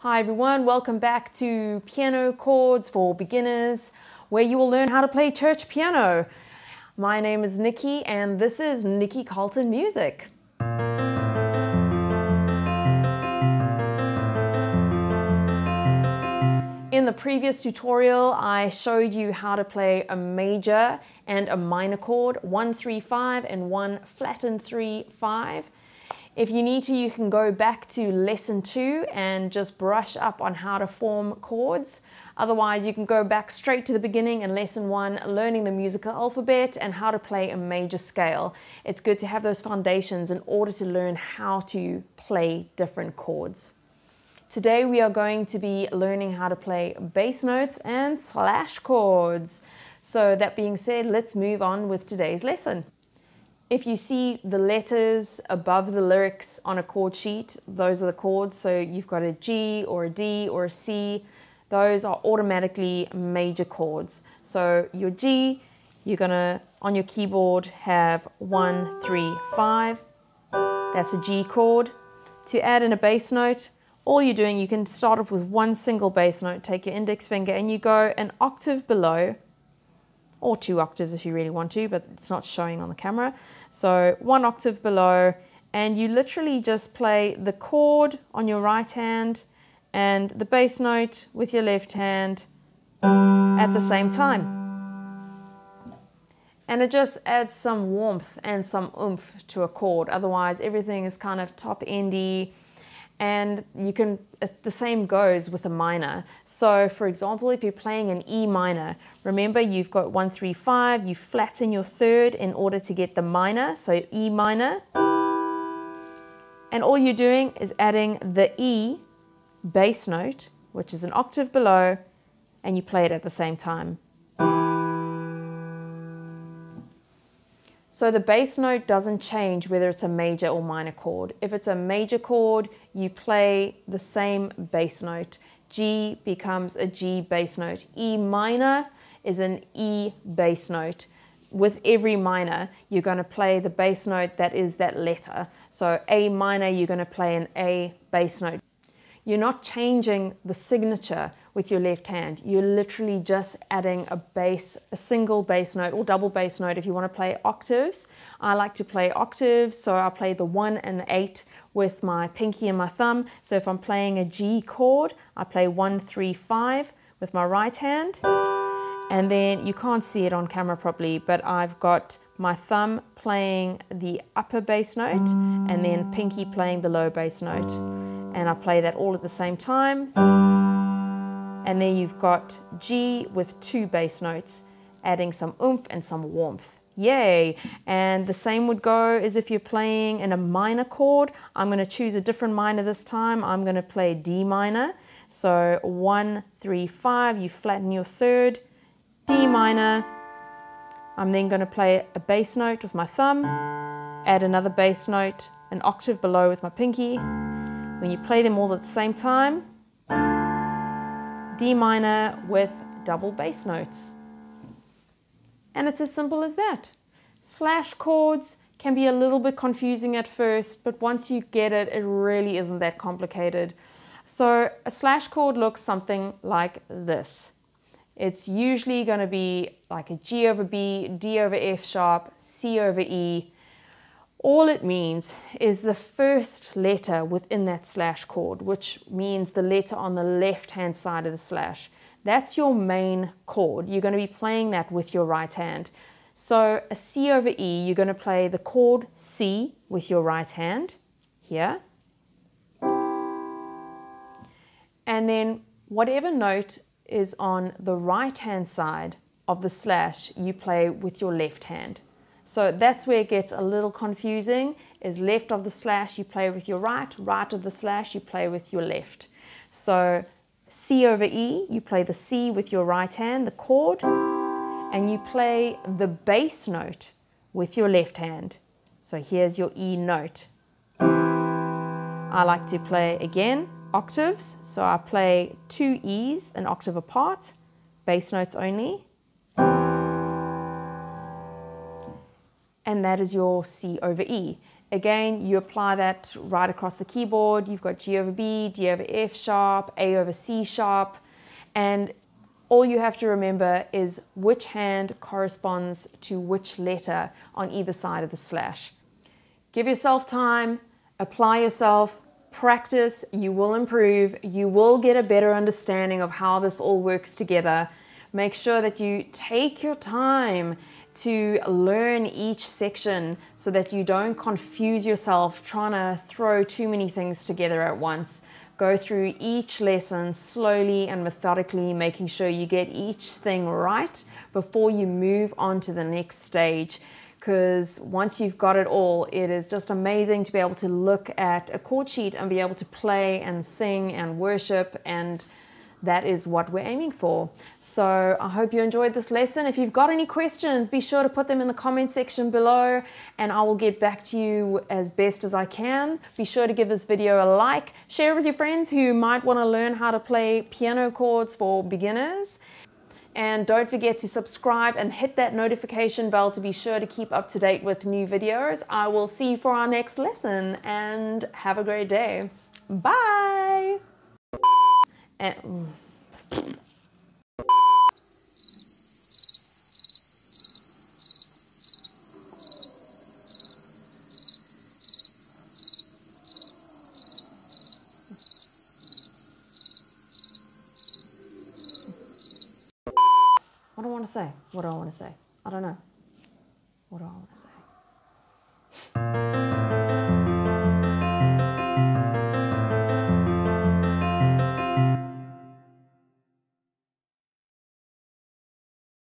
Hi everyone, welcome back to Piano Chords for Beginners, where you will learn how to play church piano. My name is Nikki and this is Nikki Carlton Music. In the previous tutorial, I showed you how to play a major and a minor chord, 1, 3, 5 and 1 flattened 3, 5. If you need to, you can go back to lesson 2 and just brush up on how to form chords. Otherwise, you can go back straight to the beginning in lesson 1, learning the musical alphabet and how to play a major scale. It's good to have those foundations in order to learn how to play different chords. Today we are going to be learning how to play bass notes and slash chords. So that being said, let's move on with today's lesson. If you see the letters above the lyrics on a chord sheet, those are the chords. So you've got a G or a D or a C. Those are automatically major chords. So your G, you're gonna, on your keyboard, have 1, 3, 5. That's a G chord. To add in a bass note, all you're doing, you can start off with one single bass note, take your index finger and you go an octave below, or 2 octaves if you really want to, but it's not showing on the camera. So 1 octave below, and you literally just play the chord on your right hand and the bass note with your left hand at the same time. And it just adds some warmth and some oomph to a chord. Otherwise, everything is kind of top-endy. And you can, the same goes with a minor. So for example, if you're playing an E minor, remember you've got 1, 3, 5, you flatten your third in order to get the minor, so E minor. And all you're doing is adding the E bass note, which is an octave below, and you play it at the same time. So the bass note doesn't change whether it's a major or minor chord. If it's a major chord, you play the same bass note. G becomes a G bass note. E minor is an E bass note. With every minor, you're going to play the bass note that is that letter. So A minor, you're going to play an A bass note. You're not changing the signature with your left hand. You're literally just adding a single bass note or double bass note if you want to play octaves. I like to play octaves, so I play the 1 and the 8 with my pinky and my thumb. So if I'm playing a G chord, I play 1, 3, 5 with my right hand. And then you can't see it on camera properly, but I've got my thumb playing the upper bass note and then pinky playing the low bass note. And I play that all at the same time. And then you've got G with 2 bass notes, adding some oomph and some warmth. Yay! And the same would go as if you're playing in a minor chord. I'm going to choose a different minor this time. I'm going to play D minor. So 1, 3, 5, you flatten your third, D minor. I'm then going to play a bass note with my thumb, add another bass note, an octave below with my pinky. When you play them all at the same time, D minor with double bass notes. And it's as simple as that. Slash chords can be a little bit confusing at first, but once you get it, it really isn't that complicated. So a slash chord looks something like this. It's usually going to be like a G over B, D over F sharp, C over E. All it means is the first letter within that slash chord, which means the letter on the left-hand side of the slash. That's your main chord. You're going to be playing that with your right hand. So a C over E, you're going to play the chord C with your right hand here. And then whatever note is on the right-hand side of the slash, you play with your left hand. So that's where it gets a little confusing, is left of the slash you play with your right, right of the slash you play with your left. So C over E, you play the C with your right hand, the chord, and you play the bass note with your left hand. So here's your E note. I like to play again octaves, so I play 2 E's an octave apart, bass notes only. And that is your C over E. Again, you apply that right across the keyboard. You've got G over B, D over F sharp, A over C sharp, and all you have to remember is which hand corresponds to which letter on either side of the slash. Give yourself time, apply yourself, practice, you will improve, you will get a better understanding of how this all works together. Make sure that you take your time to learn each section so that you don't confuse yourself trying to throw too many things together at once. Go through each lesson slowly and methodically, making sure you get each thing right before you move on to the next stage. Because once you've got it all, it is just amazing to be able to look at a chord sheet and be able to play and sing and worship, and that is what we're aiming for. So I hope you enjoyed this lesson. If you've got any questions, be sure to put them in the comment section below and I will get back to you as best as I can. Be sure to give this video a like, share it with your friends who might want to learn how to play piano chords for beginners. And don't forget to subscribe and hit that notification bell to be sure to keep up to date with new videos. I will see you for our next lesson and have a great day. Bye! And, what do I want to say? What do I want to say? I don't know. What do I want to say?